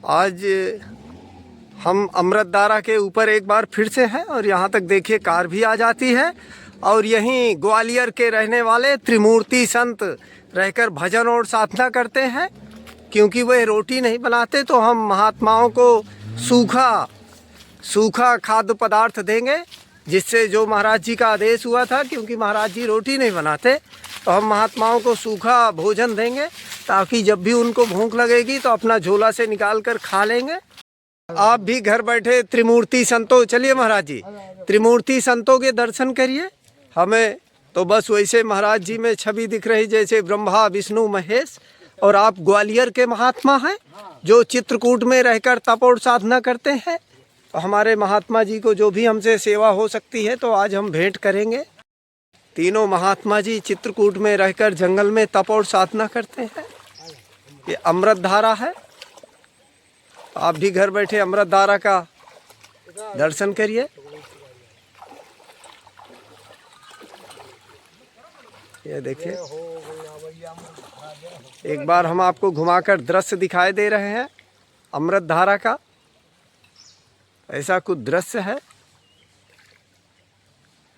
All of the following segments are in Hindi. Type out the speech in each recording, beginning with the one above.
आज हम अमृतधारा के ऊपर एक बार फिर से हैं और यहाँ तक देखिए कार भी आ जाती है। और यहीं ग्वालियर के रहने वाले त्रिमूर्ति संत रहकर भजन और साधना करते हैं। क्योंकि वह रोटी नहीं बनाते तो हम महात्माओं को सूखा खाद्य पदार्थ देंगे, जिससे जो महाराज जी का आदेश हुआ था, क्योंकि महाराज जी रोटी नहीं बनाते तो हम महात्माओं को सूखा भोजन देंगे, ताकि जब भी उनको भूख लगेगी तो अपना झोला से निकाल कर खा लेंगे। आप भी घर बैठे त्रिमूर्ति संतों, चलिए महाराज जी, त्रिमूर्ति संतों के दर्शन करिए। हमें तो बस वैसे महाराज जी में छवि दिख रही जैसे ब्रह्मा विष्णु महेश। और आप ग्वालियर के महात्मा हैं जो चित्रकूट में रहकर तप और साधना करते हैं। तो हमारे महात्मा जी को जो भी हमसे सेवा हो सकती है तो आज हम भेंट करेंगे। तीनों महात्मा जी चित्रकूट में रहकर जंगल में तप और साधना करते हैं। ये अमृतधारा है। आप भी घर बैठे अमृतधारा का दर्शन करिए। ये देखिए, एक बार हम आपको घुमाकर दृश्य दिखाई दे रहे हैं अमृतधारा का। ऐसा कुछ दृश्य है,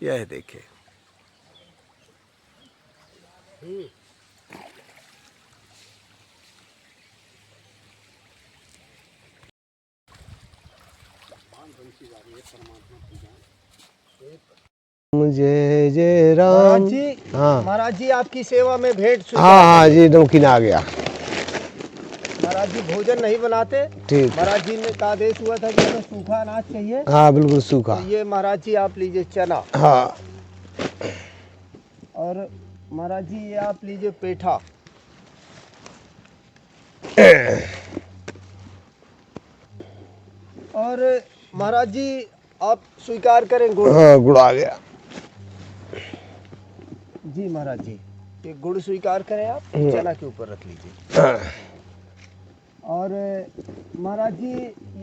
यह देखिए। जय जय राम जी। हाँ महाराज जी आपकी सेवा में भेंट। हाँ जी, नमकीन आ गया। महाराज जी भोजन नहीं बनाते। ठीक। महाराज जी ने का आदेश हुआ था कि हमें सूखा अनाज चाहिए। हाँ बिल्कुल सूखा। तो ये महाराज जी आप लीजिए चना। हाँ। और महाराज जी ये आप लीजिए पेठा। और महाराज जी आप स्वीकार करें गुड़। हाँ गुड़ आ गया जी। महाराज जी ये गुड़ स्वीकार करें आप, चना के ऊपर रख लीजिए। हाँ। और महाराज जी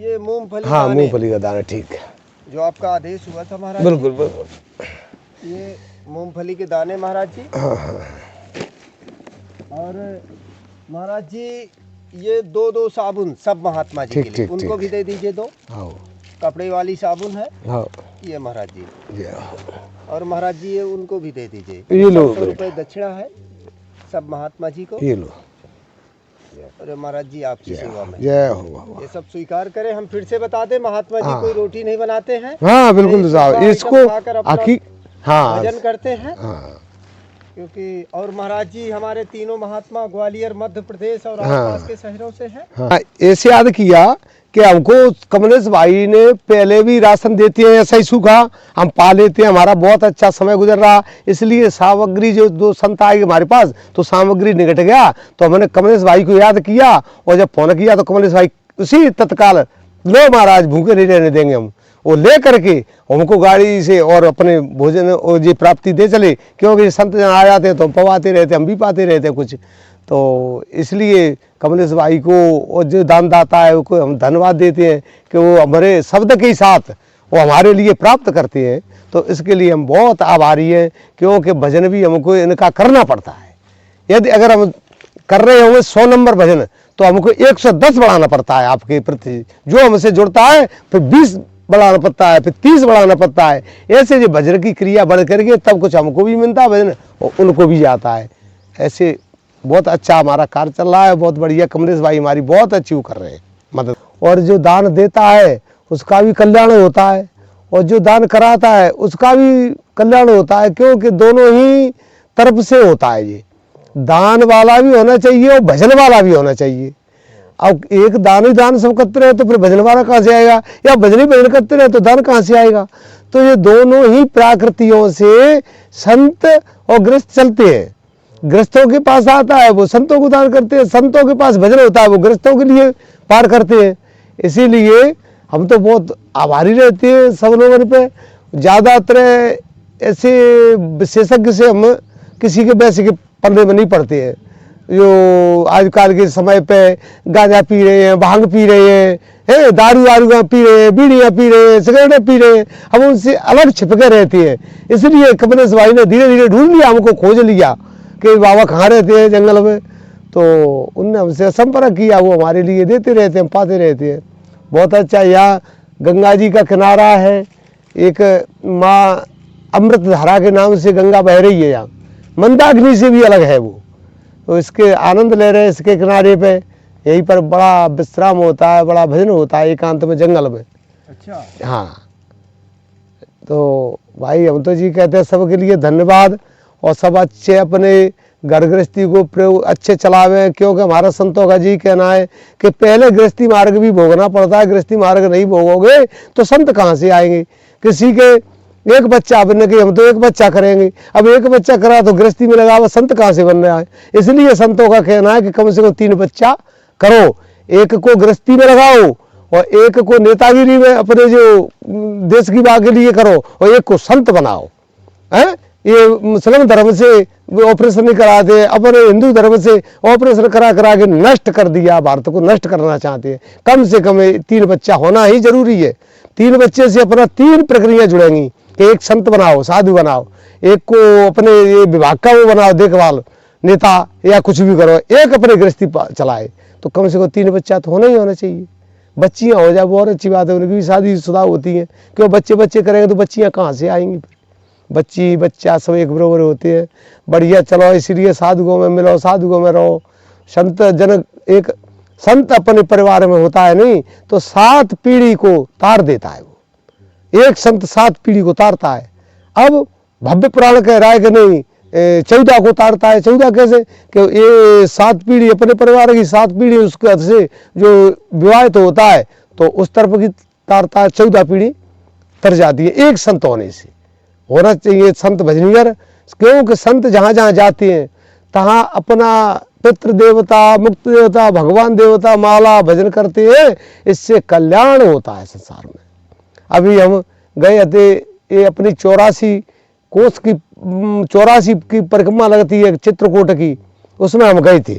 ये मूंगफली। हाँ मूंगफली का दाना, ठीक है। जो आपका आदेश हुआ था महाराज। बिल्कुल बिल्कुल। ये मूंगफली के दाने महाराज जी। हाँ हाँ। और महाराज जी ये दो साबुन सब महात्मा जी के लिए, उनको भी दे दीजिए दो। हाँ। कपड़े वाली साबुन है। हाँ। ये महाराज जी। हाँ। और महाराज जी ये उनको भी दे दीजिए। ये लो। 100 रुपये दक्षिणा है सब महात्मा जी को। ये लो। अरे महाराज जी आपकी सेवा में जय हो। ये सब स्वीकार करें। हम फिर से बता दें, महात्मा जी कोई रोटी नहीं बनाते हैं। हाँ बिल्कुल साहब, इसको आखिर हाँ भजन करते हैं। हाँ। क्योंकि और महाराज जी हमारे तीनों महात्मा ग्वालियर मध्य प्रदेश और आसपास के शहरों से हैं। हाँ, ऐसे याद किया कि हमको कमलेश भाई ने पहले भी राशन देते हैं ऐसा ही सूखा, हम पा लेते हैं, हमारा बहुत अच्छा समय गुजर रहा। इसलिए सामग्री जो दो संत आए हमारे पास तो सामग्री निकट गया, तो हमने कमलेश भाई को याद किया। और जब फोन किया तो कमलेश भाई उसी तत्काल, लो महाराज भूखे नहीं रहने देंगे हम, वो ले करके हमको गाड़ी से और अपने भोजन और जी प्राप्ति दे चले। क्योंकि संत जन आ जाते हैं तो हम पवाते रहते, हम भी पाते रहते कुछ। तो इसलिए कमलेश भाई को और जो दानदाता है उसको हम धन्यवाद देते हैं कि वो हमारे शब्द के साथ वो हमारे लिए प्राप्त करते हैं। तो इसके लिए हम बहुत आभारी हैं, क्योंकि भजन भी हमको इनका करना पड़ता है। यदि अगर हम कर रहे होंगे 100 नंबर भजन तो हमको 110 बढ़ाना पड़ता है आपके प्रति। जो हमसे जुड़ता है फिर 20 बढ़ाना पड़ता है, फिर 30 बढ़ाना पड़ता है। ऐसे जो भजन की क्रिया बढ़ करके तब कुछ हमको भी मिलता है भजन और उनको भी जाता है। ऐसे बहुत अच्छा हमारा कार्य चल रहा है, बहुत बढ़िया। कमलेश भाई हमारी बहुत अच्छी वो कर रहे हैं मदद। और जो दान देता है उसका भी कल्याण होता है, और जो दान कराता है उसका भी कल्याण होता है, क्योंकि दोनों ही तरफ से होता है। ये दान वाला भी होना चाहिए और भजन वाला भी होना चाहिए। अब एक दान ही दान सब करते रहे तो फिर भजन वाला कहाँ से आएगा, या भजन ही भजन करते रहे तो दान कहाँ से आएगा। तो ये दोनों ही प्रकृतियों से संत और गृहस्थ चलते हैं। गृहस्थों के पास आता है वो संतों को दान करते हैं, संतों के पास भजन होता है वो गृहस्थों के लिए पार करते हैं। इसीलिए हम तो बहुत आभारी रहते हैं सब लोगों पे। ज़्यादातर ऐसे विशेषज्ञ से हम किसी के वैसे के पन्ने में नहीं पड़ते हैं। जो आजकल के समय पे गांजा पी रहे हैं, भांग पी रहे हैं, दारू पी रहे हैं, बीड़ियाँ पी रहे हैं, सिगरेटें पी रहे हैं, हम उनसे अलग छिपके रहते हैं। इसलिए कमलेश भाई ने धीरे धीरे ढूंढ लिया, हमको खोज लिया कि बाबा कहाँ रहते हैं जंगल में। तो उनने हमसे संपर्क किया, वो हमारे लिए देते रहते हैं, हम पाते रहते हैं। बहुत अच्छा। यहाँ गंगा जी का किनारा है, एक माँ अमृतधारा के नाम से गंगा बह रही है यहाँ, मंदाकिनी से भी अलग है वो। तो इसके आनंद ले रहे हैं इसके किनारे पे, यहीं पर बड़ा विश्राम होता है, बड़ा भजन होता है एकांत में जंगल में। अच्छा। हाँ, तो भाई हम तो जी कहते हैं सबके लिए धन्यवाद, और सब अच्छे अपने घर गृहस्थी को प्रयोग अच्छे चलावे, क्योंकि हमारा संतों का जी कहना है कि पहले गृहस्थी मार्ग भी भोगना पड़ता है, गृहस्थी मार्ग नहीं भोगोगे तो संत कहाँ से आएंगे। किसी के एक बच्चा बनने के, हम तो एक बच्चा करेंगे, अब एक बच्चा करा तो गृहस्थी में लगा हुआ संत कहाँ से बन रहा है। इसलिए संतों का कहना है कि कम से कम 3 बच्चा करो, एक को गृहस्थी में लगाओ और एक को नेतागिरी में अपने जो देश की बात के लिए करो, और एक को संत बनाओ। है ये मुस्लिम धर्म से ऑपरेशन नहीं कराते, अपने हिंदू धर्म से ऑपरेशन करा करा के नष्ट कर दिया, भारत को नष्ट करना चाहते हैं। कम से कम 3 बच्चा होना ही जरूरी है। 3 बच्चे से अपना 3 प्रक्रिया जुड़ेंगी कि एक संत बनाओ, साधु बनाओ, एक को अपने ये विभाग का वो बनाओ, देखभाल नेता या कुछ भी करो, एक अपने गृहस्थी चलाए, तो कम से कम 3 बच्चा तो होना ही होना चाहिए। बच्चियाँ हो जाए बहुत अच्छी बात है, उनकी भी शादीशुदा होती हैं, क्यों बच्चे करेंगे तो बच्चियाँ कहाँ से आएंगी। बच्ची बच्चा सब एक बराबर होते हैं। बढ़िया, चलो इसलिए साधुओं में मिलो, साधुओं में रहो। संत जन एक संत अपने परिवार में होता है नहीं तो 7 पीढ़ी को तार देता है वो। एक संत 7 पीढ़ी को तारता है। अब भव्य पुराण कह रहा है कि नहीं 14 को तारता है। 14 कैसे कि ये 7 पीढ़ी अपने परिवार की, 7 पीढ़ी उसके से जो विवाहित तो होता है तो उस तरफ की तारता है, 14 पीढ़ी तर जाती है एक संत होने से। होना चाहिए संत भजनियर, क्योंकि संत जहाँ जहाँ जाते हैं तहाँ अपना पितृ देवता, मुक्त देवता, भगवान देवता माला भजन करते हैं, इससे कल्याण होता है संसार में। अभी हम गए थे, ये अपनी 84 कोस की 84 की परिक्रमा लगती है चित्रकूट की, उसमें हम गए थे,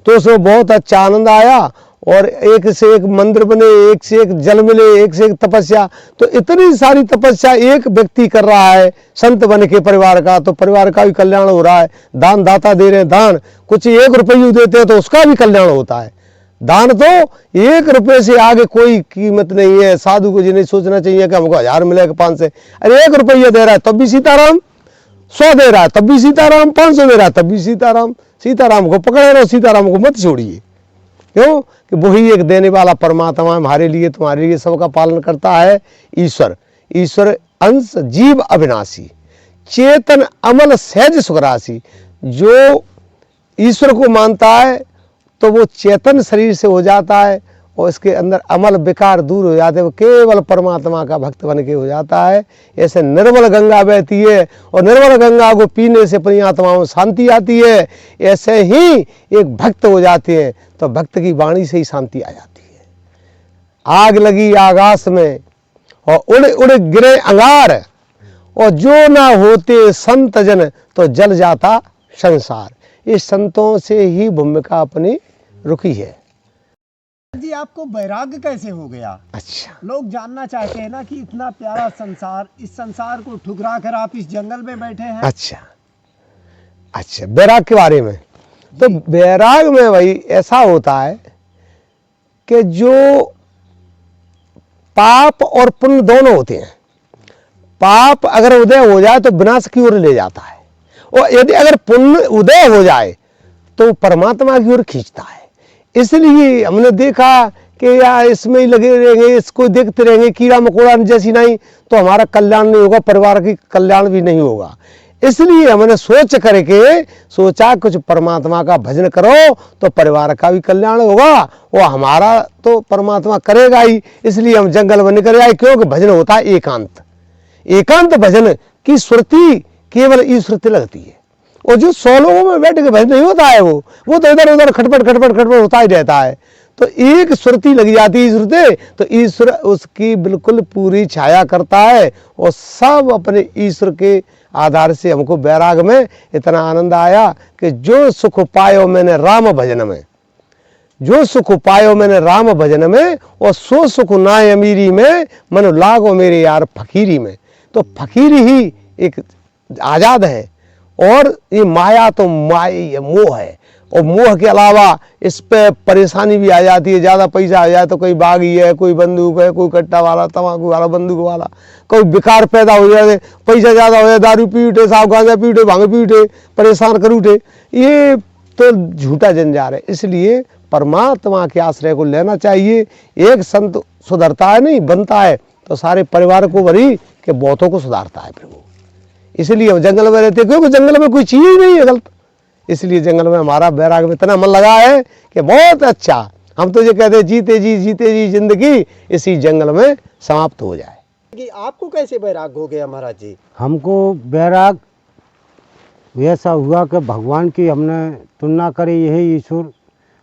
तो उसमें बहुत अच्छा आनंद आया। और एक से एक मंदिर बने, एक से एक जल मिले, एक से एक तपस्या, तो इतनी सारी तपस्या एक व्यक्ति कर रहा है संत बन के परिवार का, तो परिवार का भी कल्याण हो रहा है। दान दाता दे रहे हैं दान, कुछ 1 रुपये देते हैं तो उसका भी कल्याण होता है। दान तो 1 रुपये से आगे कोई कीमत नहीं है। साधु को जी नहीं सोचना चाहिए कि हमको 1000 मिलेगा 500, अरे 1 रुपया दे रहा है तब भी सीताराम, 100 दे रहा है तब भी सीताराम, 500 दे रहा है तब भी सीताराम। सीताराम को पकड़े रहो, सीताराम को मत छोड़िए। क्यों कि वही एक देने वाला परमात्मा हमारे लिए, तुम्हारे लिए सबका पालन करता है। ईश्वर, ईश्वर अंश जीव अविनाशी, चेतन अमल सहज सुखराशि। जो ईश्वर को मानता है तो वो चेतन शरीर से हो जाता है और इसके अंदर अमल विकार दूर हो जाते हैं, वो केवल परमात्मा का भक्त बन के हो जाता है। ऐसे निर्मल गंगा बहती है और निर्मल गंगा को पीने से अपनी आत्मा में शांति आती है। ऐसे ही एक भक्त हो जाते हैं तो भक्त की वाणी से ही शांति आ जाती है। आग लगी आकाश में और उड़ उड़ गिरे अंगार, और जो ना होते संत जन तो जल जाता संसार। इस संतों से ही भूमिका अपनी रुकी है। जी आपको वैराग्य कैसे हो गया? अच्छा, लोग जानना चाहते हैं ना कि इतना प्यारा संसार, इस संसार को ठुकरा कर आप इस जंगल में बैठे हैं। अच्छा, वैराग के बारे में, तो वैराग में भाई ऐसा होता है कि जो पाप और पुण्य दोनों होते हैं। पाप अगर उदय हो जाए तो विनाश की ओर ले जाता है, और यदि अगर पुण्य उदय हो जाए तो परमात्मा की ओर खींचता है। इसलिए हमने देखा कि या इसमें ही लगे रहेंगे, इसको देखते रहेंगे कीड़ा मकोड़ा जैसी नहीं, तो हमारा कल्याण नहीं होगा, परिवार की कल्याण भी नहीं होगा। इसलिए हमने सोच करके सोचा कुछ परमात्मा का भजन करो तो परिवार का भी कल्याण होगा और हमारा तो परमात्मा करेगा ही। इसलिए हम जंगल में निकल आए, क्योंकि भजन होता है एकांत। एकांत भजन की श्रुति केवल ईश्वरती लगती है, और जो 100 लोगों में बैठ के भजन नहीं होता है वो तो इधर उधर खटपट होता ही रहता है। तो एक श्रुति लग जाती है ईश्वर, तो ईश्वर उसकी बिल्कुल पूरी छाया करता है, और सब अपने ईश्वर के आधार से हमको वैराग में इतना आनंद आया कि जो सुख पायो मैंने राम भजन में, जो सुख पायो मैंने राम भजन में, और सो सुख नाय अमीरी में, मन लागो मेरे यार फकीरी में। तो फकीरी ही एक आजाद है, और ये माया तो मोह है। और मोह के अलावा इस पे परेशानी भी आ जाती है। ज़्यादा पैसा आ जाए तो कोई बागी है, कोई बंदूक है, कोई कट्टा वाला, तम्बाकू वाला, बंदूक वाला, कोई विकार पैदा हो जाए, पैसा ज़्यादा हो जाए, दारू पी उठे, साहब गांजा पी उठे, भांग पी उठे, परेशान कर उठे। ये तो झूठा जंजार है। इसलिए परमात्मा के आश्रय को लेना चाहिए। एक संत सुधरता है नहीं, बनता है तो सारे परिवार को भरी के बहुतों को सुधारता है प्रभु। इसलिए हम जंगल में रहते हैं, क्योंकि जंगल में कोई चीज़ ही नहीं है गलत। इसलिए जंगल में हमारा बैराग में इतना मन लगा है कि बहुत अच्छा। हम तो ये कहते हैं जीते जी जिंदगी इसी जंगल में समाप्त हो जाए। कि आपको कैसे बैराग हो गया महाराज जी? हमको बैराग ऐसा हुआ कि भगवान की हमने तुलना करी, यही ईश्वर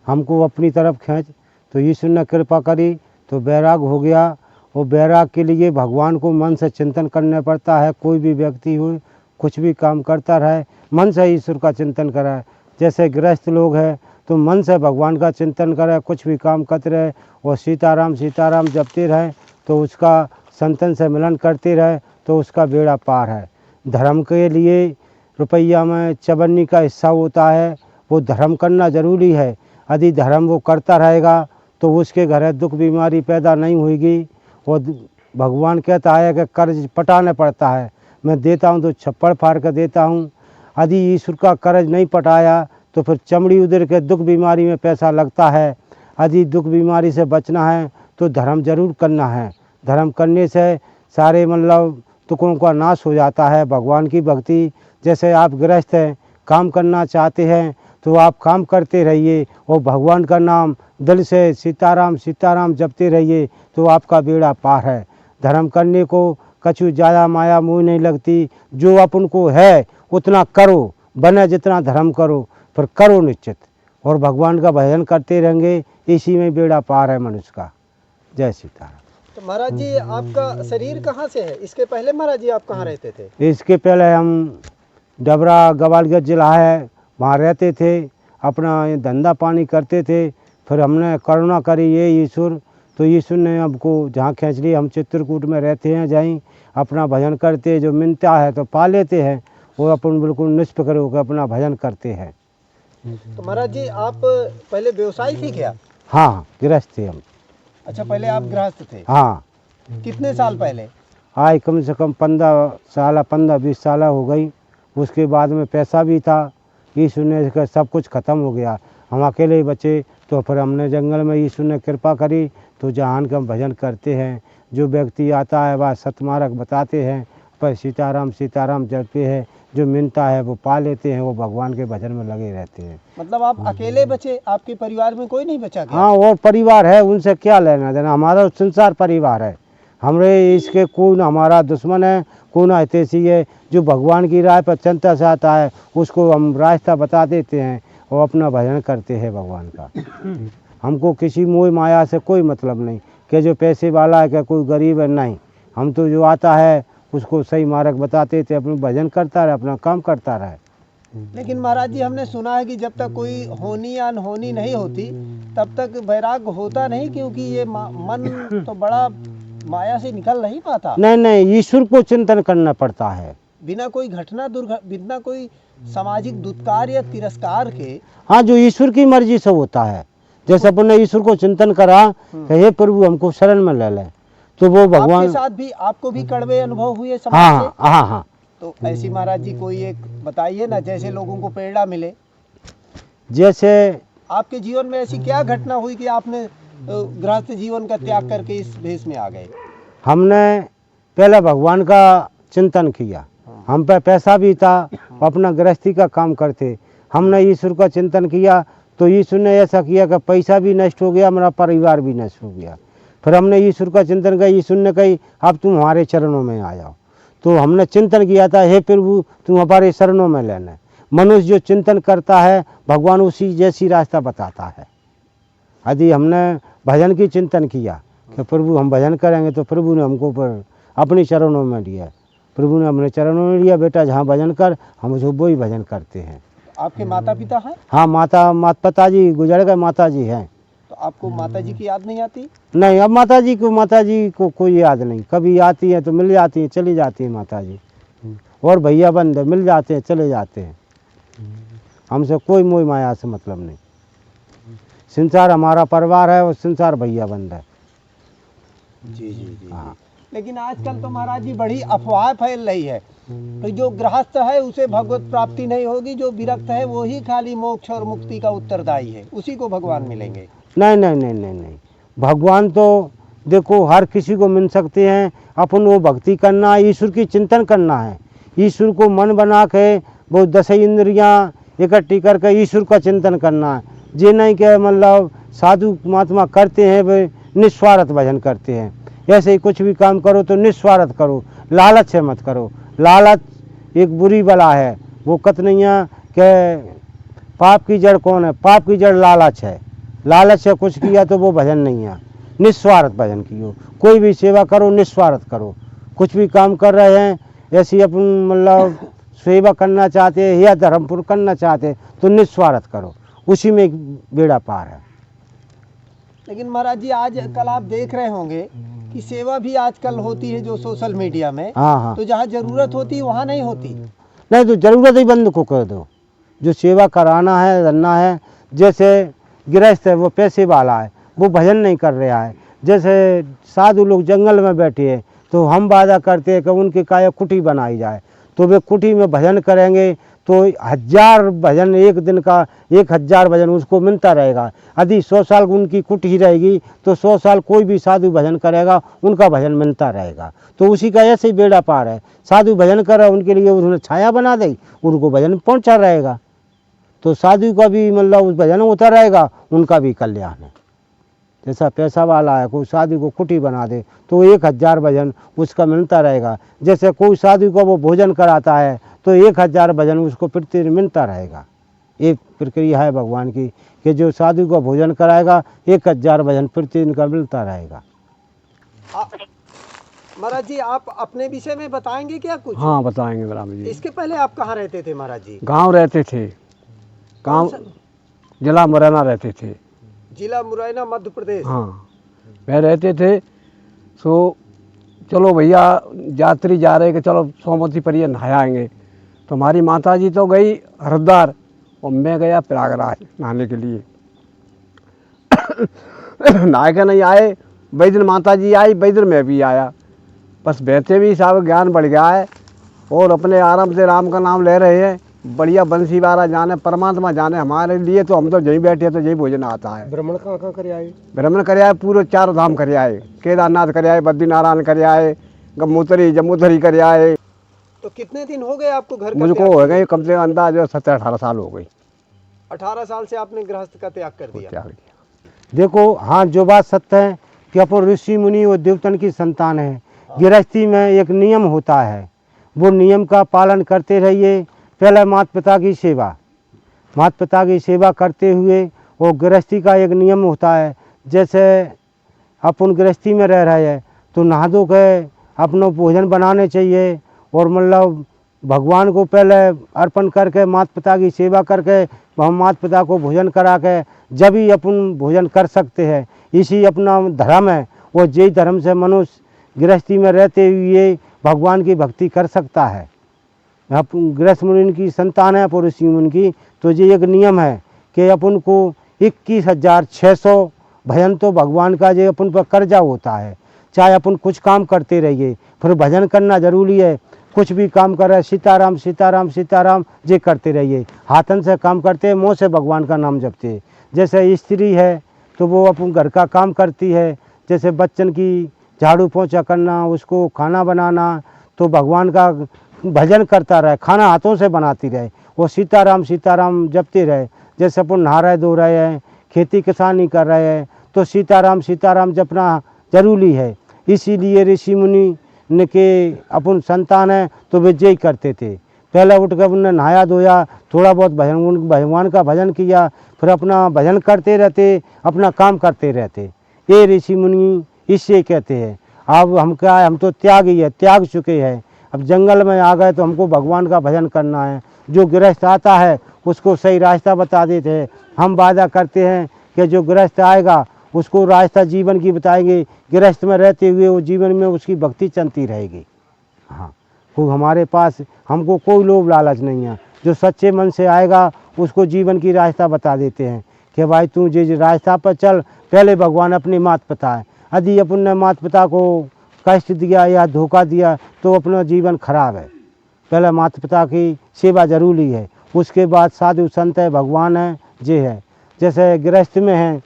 हमको अपनी तरफ खींच, तो ईश्वर ने कृपा करी तो बैराग हो गया। और बैराग के लिए भगवान को मन से चिंतन करना पड़ता है। कोई भी व्यक्ति हो, कुछ भी काम करता रहे, मन से ईश्वर का चिंतन करे। जैसे गृहस्थ लोग हैं तो मन से भगवान का चिंतन करे, कुछ भी काम करते रहे और सीताराम सीताराम जपते रहे तो उसका संतन से मिलन करते रहे तो उसका बेड़ा पार है। धर्म के लिए रुपया में चवन्नी का हिस्सा होता है, वो धर्म करना ज़रूरी है। यदि धर्म वो करता रहेगा तो उसके घर दुख बीमारी पैदा नहीं होगी। और भगवान कहता है कि कर्ज पटाना पड़ता है, मैं देता हूँ तो छप्पड़ फाड़ कर देता हूँ। यदि ईश्वर का कर्ज नहीं पटाया तो फिर चमड़ी उधर के दुख बीमारी में पैसा लगता है। यदि दुख बीमारी से बचना है तो धर्म जरूर करना है। धर्म करने से सारे मतलब दुखों का नाश हो जाता है। भगवान की भक्ति, जैसे आप गृहस्थ हैं, काम करना चाहते हैं तो आप काम करते रहिए और भगवान का नाम दिल से सीताराम सीताराम जपते रहिए तो आपका बेड़ा पार है। धर्म करने को कछु ज़्यादा माया मोह नहीं लगती। जो अपन को है उतना करो, बने जितना धर्म करो, पर करो निश्चित, और भगवान का भजन करते रहेंगे, इसी में बेड़ा पार है मनुष्य का। जय सीताराम। तो महाराज जी आपका शरीर कहाँ से है? इसके पहले महाराज जी आप कहाँ रहते थे? इसके पहले हम डबरा ग्वालियर जिला है, वहाँ रहते थे, अपना धंधा पानी करते थे। फिर हमने करुणा करी ये ईश्वर, तो ईश्वर ने हमको जहाँ खींच लिया। हम चित्रकूट में रहते हैं, जहीं अपना भजन करते, जो मिलता है तो पा लेते हैं, वो अपन बिल्कुल निष्फिक्र होकर अपना भजन करते हैं। तो महाराज जी आप पहले व्यवसाय थी क्या? हाँ, गृहस्थ थे हम। अच्छा, पहले आप गृहस्थ थे? हाँ, कितने साल पहले? आज कम से कम 15-20 साल हो गई। उसके बाद में पैसा भी था, ईश्वर ने सब कुछ ख़त्म हो गया, हम अकेले ही बचे। तो फिर हमने जंगल में ईश्वर ने कृपा करी तो जहान का हम भजन करते हैं। जो व्यक्ति आता है वह सतमार्ग बताते हैं, पर सीताराम सीताराम जपते हैं, जो मिलता है वो पा लेते हैं, वो भगवान के भजन में लगे रहते हैं। मतलब आप अकेले बचे, आपके परिवार में कोई नहीं बचा क्या? हाँ, और परिवार है, उनसे क्या लेना देना, हमारा संसार परिवार है। हमरे इसके कोई ना हमारा दुश्मन है, कोई ना हितैषी है। जो भगवान की राह पर चलता से आता है उसको हम रास्ता बता देते हैं और अपना भजन करते हैं भगवान का। हमको किसी मोह माया से कोई मतलब नहीं कि जो पैसे वाला है, क्या कोई गरीब है, नहीं। हम तो जो आता है उसको सही मार्ग बताते थे, अपना भजन करता रहे, अपना काम करता रहे। लेकिन महाराज जी हमने सुना है कि जब तक कोई होनी या अनहोनी नहीं होती तब तक वैराग्य होता नहीं, क्योंकि ये मन तो बड़ा माया से निकल नहीं पाता। नहीं, ईश्वर को चिंतन करना पड़ता है बिना कोई घटना बिना कोई सामाजिक दुत्कार या तिरस्कार के। हाँ, जो ईश्वर की मर्जी से होता है। जैसे अपन ने ईश्वर को चिंतन करा कि हे प्रभु हमको शरण में ले ले, तो वो भगवान। आपके साथ भी आपको भी कड़वे अनुभव हुए समाज हाँ से? हाँ हाँ। तो ऐसी महाराज जी कोई एक बताइए ना, जैसे लोगों को प्रेरणा मिले। जैसे आपके जीवन में ऐसी क्या घटना हुई कि आपने गृहस्थ जीवन का त्याग करके इस भेष में आ गए? हमने पहले भगवान का चिंतन किया, हम पे पैसा भी था, अपना गृहस्थी का काम करते। हमने ईश्वर का चिंतन किया तो ईश्वर ने ऐसा किया कि पैसा भी नष्ट हो गया, हमारा परिवार भी नष्ट हो गया। फिर हमने ईश्वर का चिंतन किया, ईश्वर ने कही अब तुम हमारे चरणों में आ जाओ। तो हमने चिंतन किया था, हे प्रभु तुम हमारे शरणों में लेना। मनुष्य जो चिंतन करता है भगवान उसी जैसी रास्ता बताता है। यदि हमने भजन की चिंतन किया कि प्रभु हम भजन करेंगे, तो प्रभु ने हमको पर अपनी चरणों में लिया। प्रभु ने अपने चरणों में लिया, बेटा जहाँ भजन कर, हम उसको वही भजन करते हैं। आपके माता पिता हैं? हाँ, पिताजी गुजर गए, माता जी हैं। तो आपको माता जी की याद नहीं आती? नहीं, अब माता जी को कोई याद नहीं। कभी आती है तो मिल जाती है, चली जाती है माता जी, और भैया बंद मिल जाते हैं, चले जाते हैं। हमसे कोई मोह माया से मतलब नहीं। संसार हमारा परिवार है और संसार भैया बंद है। जी जी जी हाँ। लेकिन आजकल तो महाराज जी बड़ी अफवाह फैल रही है कि जो गृहस्थ है उसे भगवत प्राप्ति नहीं होगी, जो विरक्त है वो ही खाली मोक्ष और मुक्ति का उत्तरदायी है, उसी को भगवान मिलेंगे। नहीं नहीं नहीं नहीं नहीं, भगवान तो देखो हर किसी को मिल सकते हैं। अपन वो भक्ति करना है, ईश्वर की चिंतन करना है, ईश्वर को मन बना के वो 10 इंद्रियाँ इकट्ठी करके ईश्वर का चिंतन करना है। जे नहीं के मतलब साधु महात्मा करते हैं वे निस्वार्थ भजन करते हैं। ऐसे ही कुछ भी काम करो तो निस्वार्थ करो, लालच से मत करो। लालच एक बुरी बला है। वो कतनैया के पाप की जड़ कौन है? पाप की जड़ लालच है। लालच से कुछ किया तो वो भजन नहीं है। निस्वार्थ भजन कियो, कोई भी सेवा करो निस्वार्थ करो। कुछ भी काम कर रहे हैं ऐसी अपन मतलब सेवा करना चाहते हैं या धर्मपुर करना चाहते हैं तो निस्वार्थ करो, उसी में एक बेड़ा पार है। लेकिन महाराज जी आज कल आप देख रहे होंगे कि सेवा भी आजकल होती है जो सोशल मीडिया में। हाँ हाँ, तो जहाँ जरूरत होती है वहाँ नहीं होती। नहीं तो जरूरत ही बंद को कर दो। जो सेवा कराना है करना है, जैसे गृहस्थ है वो पैसे वाला है वो भजन नहीं कर रहा है। जैसे साधु लोग जंगल में बैठे हैं तो हम वादा करते हैं कि उनकी काया कुटी बनाई जाए, तो वे कुटी में भजन करेंगे तो 1000 भजन एक दिन का 1000 भजन उसको मिलता रहेगा। यदि 100 साल उनकी कुटी रहेगी तो 100 साल कोई भी साधु भजन करेगा उनका भजन मिलता रहेगा। तो उसी का ऐसे ही बेड़ा पार है। साधु भजन करे उनके लिए उन्होंने छाया बना दी, उनको भजन पहुंचा रहेगा, तो साधु का भी मतलब उस भजन होता रहेगा, उनका भी कल्याण है। जैसा पैसा वाला है कोई साधु को कुटी बना दे तो 1000 भजन उसका मिलता रहेगा। जैसे कोई साधु को वो भोजन कराता है तो 1000 भजन उसको प्रतिदिन मिलता रहेगा। ये प्रक्रिया है भगवान की कि जो साधु को भोजन कराएगा 1000 भजन प्रतिदिन का मिलता रहेगा। महाराज जी आप अपने विषय में बताएंगे क्या कुछ? हाँ बताएंगे ब्राह्मण जी। इसके पहले आप कहाँ रहते थे महाराज जी? गांव रहते थे, गांव जिला मुरैना रहते थे। जिला मुरैना मध्य प्रदेश। हाँ वह रहते थे। सो चलो भैया यात्री जा रहे कि चलो सोमवती पर ये नहाएंगे, तो हमारी माता जी तो गई हरिद्वार और मैं गया प्रयागराज नहाने के लिए। नहा के नहीं आए, वही दिन माता जी आई, वही दिन मैं भी आया। बस बहते भी साहब ज्ञान बढ़ गया है और अपने आराम से राम का नाम ले रहे हैं। बढ़िया बंसी वाला जाने परमात्मा जाने, हमारे लिए तो हम तो यहीं बैठे तो यही भोजन आता है। भ्रमण कहाँ कहाँ करे आए? भ्रमण करे आए, पूरे 4 धाम करे आए, केदारनाथ करे आए, बद्रीनारायण करे आए, गंगोत्री जम्मूतरी करे आए। तो कितने दिन हो गए आपको घर का मुझको त्याग? हो गए कम से कम अंदाज 17-18 साल हो गई। 18 साल से आपने गृहस्थ का त्याग कर दिया। त्याग किया। देखो हाँ जो बात सत्य है कि अपन ऋषि मुनि और देवतन की संतान है। गृहस्थी में एक नियम होता है, वो नियम का पालन करते रहिए। पहले माता पिता की सेवा, माता पिता की सेवा करते हुए और गृहस्थी का एक नियम होता है। जैसे अपन गृहस्थी में रह रहे हैं तो नहा धो के अपना भोजन बनाने चाहिए और मतलब भगवान को पहले अर्पण करके माता पिता की सेवा करके हम माता पिता को भोजन करा के जब ही अपन भोजन कर सकते हैं। इसी अपना धर्म है और यही धर्म से मनुष्य गृहस्थी में रहते हुए भगवान की भक्ति कर सकता है। आप गृहस्थ मुनि की संतान है ऋषि मुनि की, तो ये एक नियम है कि अपन को 21,600 भजन तो भगवान का जो अपन पर कर्जा होता है। चाहे अपन कुछ काम करते रहिए फिर भजन करना जरूरी है। कुछ भी काम कर रहे सीताराम सीताराम सीताराम जे करते रहिए। हाथन से काम करते हैं, मुँह से भगवान का नाम जपते हैं। जैसे स्त्री है तो वो अपन घर का काम करती है, जैसे बच्चन की झाड़ू पोंछा करना, उसको खाना बनाना, तो भगवान का भजन करता रहे, खाना हाथों से बनाती रहे, वो सीताराम सीताराम जपते रहे। जैसे अपन नहा रहे धो रहे हैं, खेती किसानी कर रहे हैं, तो सीताराम सीताराम जपना जरूरी है। इसीलिए ऋषि मुनि ने के अपन संतान है तो वे यही करते थे। पहले उठ कर उन्होंने नहाया धोया, थोड़ा बहुत भगवान का भजन किया, फिर अपना भजन करते रहते, अपना काम करते रहते। ये ऋषि मुनि इससे कहते हैं। अब हम क्या है, हम तो त्यागी है, त्याग चुके हैं। अब जंगल में आ गए तो हमको भगवान का भजन करना है। जो गृहस्थ आता है उसको सही रास्ता बता देते हैं। हम वादा करते हैं कि जो गृहस्थ आएगा उसको रास्ता जीवन की बताएंगे। गृहस्थ में रहते हुए वो जीवन में उसकी भक्ति चलती रहेगी। हाँ, वो हमारे पास हमको कोई लोभ लालच नहीं है। जो सच्चे मन से आएगा उसको जीवन की रास्ता बता देते हैं कि भाई तू जिस रास्ता पर चल, पहले भगवान अपने माता पिता है। यदि अपन ने माता पिता को कष्ट दिया या धोखा दिया तो अपना जीवन खराब है। पहले माता पिता की सेवा जरूरी है, उसके बाद साधु संत है, भगवान है, जे है। जैसे गृहस्थ में है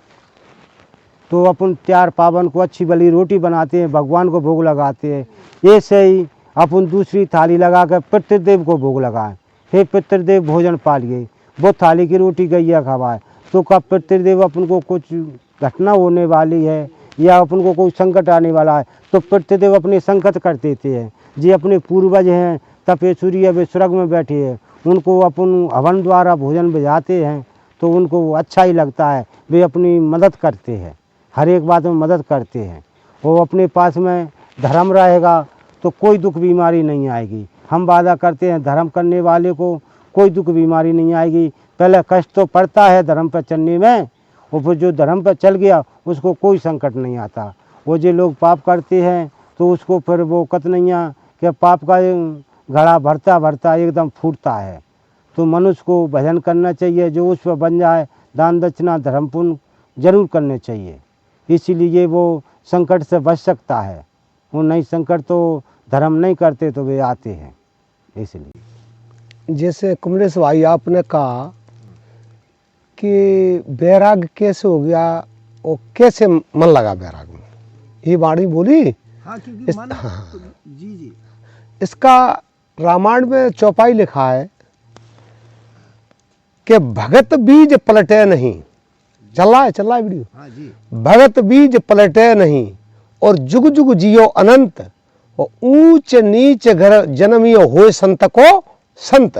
तो अपन त्यार पावन को अच्छी भली रोटी बनाते हैं, भगवान को भोग लगाते हैं। ऐसे ही अपन दूसरी थाली लगा कर पितृदेव को भोग लगाएं, हे पितृदेव भोजन पालिए। वो थाली की रोटी गैया खवाए तो कब पितृदेव अपन को कुछ घटना होने वाली है या अपन को कोई संकट आने वाला है तो पितृदेव अपने संकट कर देते हैं। जी अपने पूर्वज हैं तपेश्वरी वे स्वर्ग में बैठे हैं, उनको अपन हवन द्वारा भोजन भिजाते हैं तो उनको अच्छा ही लगता है, वे अपनी मदद करते हैं, हर एक बात में मदद करते हैं। वो अपने पास में धर्म रहेगा तो कोई दुख बीमारी नहीं आएगी। हम वादा करते हैं धर्म करने वाले को कोई दुख बीमारी नहीं आएगी। पहले कष्ट तो पड़ता है धर्म पर चलने में, और फिर जो धर्म पर चल गया उसको कोई संकट नहीं आता। वो जो लोग पाप करते हैं तो उसको फिर वो कत नहीं आ कि पाप का घड़ा भरता भरता एकदम फूटता है। तो मनुष्य को भजन करना चाहिए, जो उस पर बन जाए दान दक्षिणा धर्म पुण्य जरूर करने चाहिए, इसीलिए वो संकट से बच सकता है। वो नहीं संकट तो धर्म नहीं करते तो वे आते हैं। इसलिए जैसे कमलेश भाई आपने कहा कि बैराग कैसे हो गया और कैसे मन लगा बैराग में, ये वाणी बोली। हाँ, क्योंकि मन हाँ। जी जी इसका रामायण में चौपाई लिखा है कि भगत बीज पलटे नहीं। चल रहा है वीडियो। हाँ जी। भगत बीज पलटे नहीं और जुग जुग जियो अनंत, और ऊंच नीच घर जन्मियो होए संत को संत।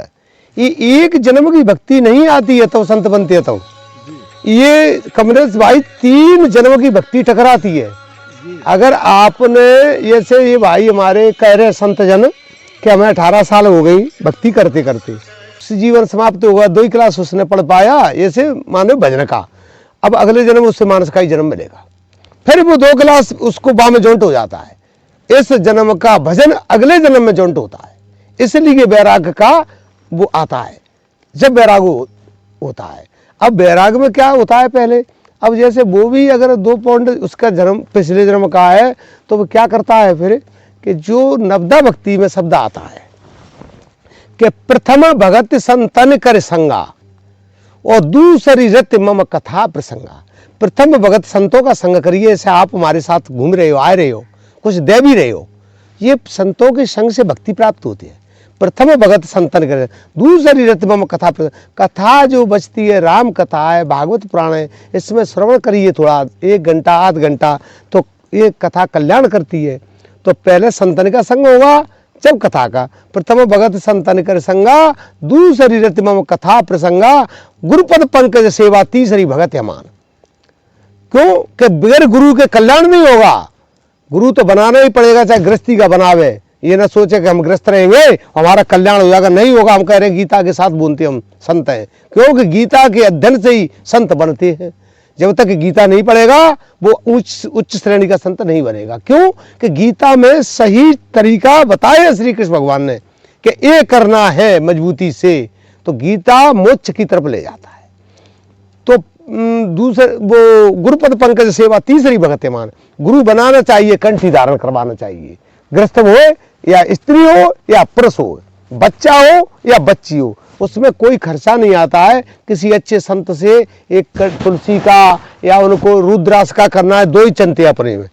ये एक जन्म की भक्ति नहीं आती है तो संत बनते है। तो ये कमलेश भाई 3 जन्म की भक्ति टकराती है। अगर आपने जैसे ये भाई हमारे कह रहे संत जन कि हमें 18 साल हो गई भक्ति करते करते, जीवन समाप्त हो गया, 2 ही क्लास उसने पढ़ पाया ऐसे मानो भजन का। अब अगले जन्म उससे मानस का ही जन्म मिलेगा, फिर वो 2 क्लास उसको बाह में जॉइंट हो जाता है। इस जन्म का भजन अगले जन्म में जॉइंट होता है, इसलिए बैराग का वो आता है जब बैराग होता है। अब बैराग में क्या होता है पहले, अब जैसे वो भी अगर 2 पॉइंट उसका जन्म पिछले जन्म का है तो वो क्या करता है फिर कि जो नवदा भक्ति में शब्द आता है कि प्रथम भगत संतन कर संगा और दूसरी रत मम कथा प्रसंगा। प्रथम भगत संतों का संग करिए, ऐसे आप हमारे साथ घूम रहे हो, आए रहे हो, कुछ दे भी रहे हो, ये संतों के संग से भक्ति प्राप्त होती है। प्रथम भगत संतन करे, दूसरी रत मम कथा कथा जो बचती है राम कथा है, भागवत पुराण है, इसमें श्रवण करिए थोड़ा 1 घंटा आध घंटा, तो ये कथा कल्याण करती है। तो पहले संतन का संग होगा जब कथा का, प्रथम भगत संतन कर संगा दूसरी रत मम कथा प्रसंगा, गुरुपद पंकज सेवा तीसरी भगत यमान। क्यों कि बगैर गुरु के कल्याण नहीं होगा, गुरु तो बनाना ही पड़ेगा, चाहे गृहस्थी का बनावे। ये ना सोचे कि हम गृहस्थ रहेंगे हमारा कल्याण हो जाएगा, नहीं होगा। हम कह रहे हैं गीता के साथ बोलते हम संत हैं, क्योंकि गीता के अध्ययन से ही संत बनते हैं। जब तक गीता नहीं पढ़ेगा वो उच्च श्रेणी का संत नहीं बनेगा। क्यों कि गीता में सही तरीका बताया श्री कृष्ण भगवान ने कि ये करना है मजबूती से, तो गीता मोक्ष की तरफ ले जाता है। तो दूसरे वो गुरुपद पंकज सेवा तीसरी भगत मान, गुरु बनाना चाहिए, कंठी धारण करवाना चाहिए, गृहस्थ हो या स्त्री हो या पुरुष हो, बच्चा हो या बच्ची हो, उसमें कोई खर्चा नहीं आता है। किसी अच्छे संत से एक तुलसी का या उनको रुद्रास का करना है, 2 ही चंते अपने में,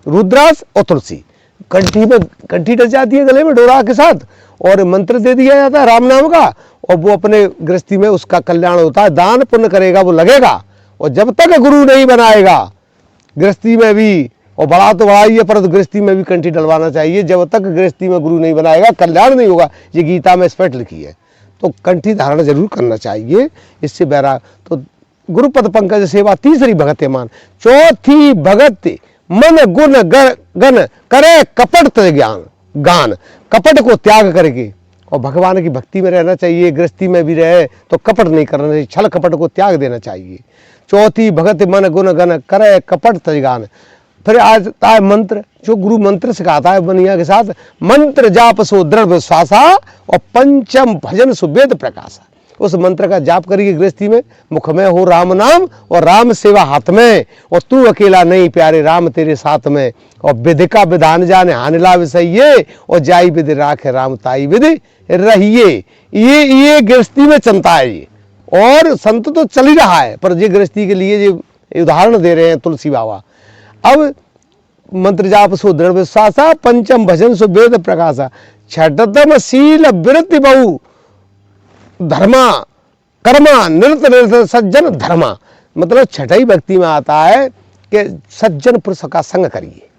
रुद्रास और तुलसी। कंठी डस जाती है गले में डोरा के साथ, और मंत्र दे दिया जाता है राम नाम का, और वो अपने गृहस्थी में उसका कल्याण होता है। दान पुण्य करेगा वो लगेगा, और जब तक गुरु नहीं बनाएगा गृहस्थी में भी, और बड़ा तो बड़ा ही है पर गृहस्थी में भी कंठी डलवाना चाहिए, जब तक गृहस्थी में गुरु नहीं बनाएगा कल्याण नहीं होगा। ये गीता में स्पष्ट लिखी है, तो कंठी धारण जरूर करना चाहिए। इससे बैराग तो गुरुपद पंकज सेवा तीसरी भगत मान, चौथी भगत मन गुण गण करे कपट ज्ञान गान। कपट को त्याग करके और भगवान की भक्ति में रहना चाहिए, गृहस्थी में भी रहे तो कपट नहीं करना चाहिए, छल कपट को त्याग देना चाहिए। चौथी भगत मन गुण गण करे कपट तजगान। फिर आता है मंत्र, जो गुरु मंत्र सिखाता है बनिया के साथ, मंत्र जाप सो दृढ़ विश्वासा और पंचम भजन सुवेद प्रकाशा। उस मंत्र का जाप करिए गृहस्थी में। मुख में हो राम नाम और राम सेवा हाथ में, और तू अकेला नहीं प्यारे राम तेरे साथ में। और विधि का विधान जाने हानिला विषय ये, और जाई विधि राखे राम ताई विधि रहिए। ये गृहस्थी में चलता है ये, और संत तो चल ही रहा है, पर ये गृहस्थी के लिए ये उदाहरण दे रहे हैं तुलसी बाबा। अब मंत्र जाप सो दृढ़ विश्वासा, पंचम भजन सो वेद प्रकाशा, छठतम शील वृत्ति बहु धर्मा कर्मा निरत निरत सज्जन धर्मा। मतलब छठई भक्ति में आता है कि सज्जन पुरुष का संग करिए।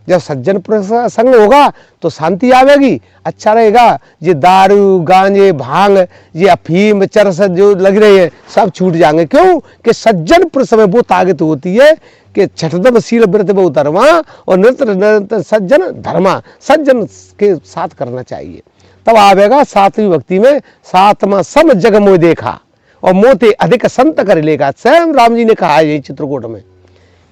जब सज्जन पुरुष का संग होगा तो शांति आवेगी, अच्छा रहेगा। ये दारू गांजे भांग ये अफीम चरस जो लग रहे हैं सब छूट जाएंगे। क्यों कि सज्जन पुरुष में वो ताकत होती है कि छठतम शील व्रत बहु धर्मा और निरंतर निरंतर सज्जन धर्मा, सज्जन के साथ करना चाहिए। तब आवेगा सातवीं भक्ति में, सातवां सम जग मोह देखा और मोते अधिक संत कर लेगा। स्वयं राम जी ने कहा है यही चित्रकूट में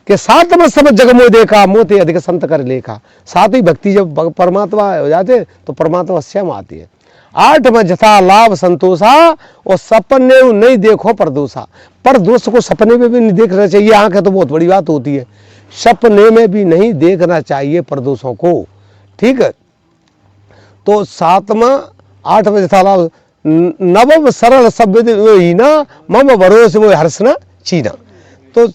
कि सातवां सम जग मोह देखा, मोते अधिक संत कर लेखा। सातवीं भक्ति जब परमात्मा हो जाते तो परमात्मा स्वयं आती है। आठ में जथा लाभ संतोषा और सपने नहीं देखो परदोषा। परदोष को सपने में भी नहीं देखना चाहिए, आंख है तो बहुत बड़ी बात होती है, सपने में भी नहीं देखना चाहिए परदोषों को। ठीक है, तो सातवां आठवां जथा लाभ नवम सरल सभ्य हीना मम भरोसे वो हर्षना चीना। तो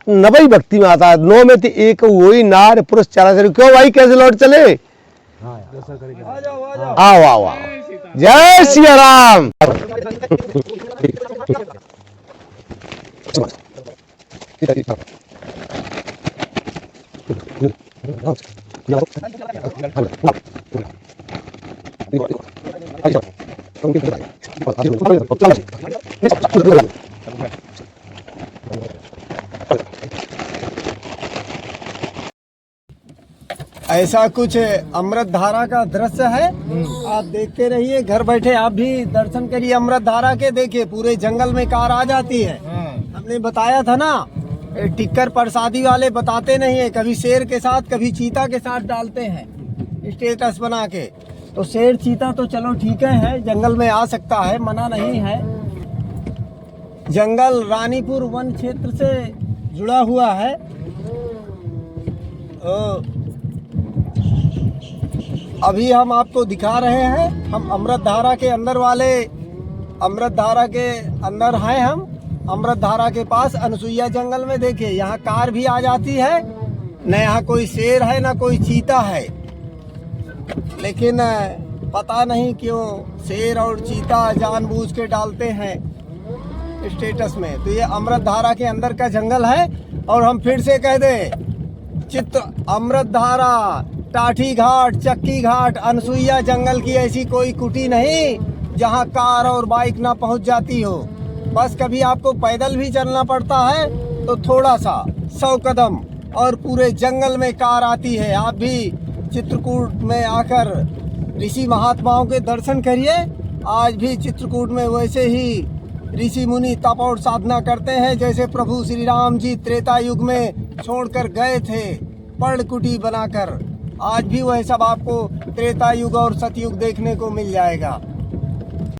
नवई भक्ति में आता है। नौ में थी एक वही नार पुरुष चराचर। क्यों भाई कैसे लौट चले? आओ आओ आओ, जय सिया राम। ऐसा कुछ अमृत धारा का दृश्य है, आप देखते रहिए। घर बैठे आप भी दर्शन करिए अमृत धारा के। देखिए पूरे जंगल में कार आ जाती है। हमने बताया था ना, टिक्कर प्रसादी वाले बताते नहीं है, कभी शेर के साथ कभी चीता के साथ डालते हैं स्टेटस बना के। तो शेर चीता तो चलो ठीक है जंगल में आ सकता है, मना नहीं है। जंगल रानीपुर वन क्षेत्र से जुड़ा हुआ है। अभी हम आपको दिखा रहे हैं, हम अमृत धारा के अंदर वाले, अमृत धारा के अंदर हैं हम। अमृत धारा के पास अनसुईया जंगल में देखिए यहाँ कार भी आ जाती है। न यहाँ कोई शेर है ना कोई चीता है, लेकिन पता नहीं क्यों शेर और चीता जानबूझ के डालते हैं स्टेटस में। तो ये अमृत धारा के अंदर का जंगल है। और हम फिर से कह दें, चित्र अमृत धारा, टाठी घाट, चक्की घाट, अनसुईया जंगल की ऐसी कोई कुटी नहीं जहां कार और बाइक ना पहुंच जाती हो। बस कभी आपको पैदल भी चलना पड़ता है तो थोड़ा सा 100 कदम और पूरे जंगल में कार आती है। आप भी चित्रकूट में आकर ऋषि महात्माओं के दर्शन करिए। आज भी चित्रकूट में वैसे ही ऋषि मुनि तप और साधना करते हैं जैसे प्रभु श्री राम जी त्रेता युग में छोड़कर गए थे पर्णकुटी बनाकर। आज भी वह सब आपको त्रेता युग और सतयुग देखने को मिल जाएगा।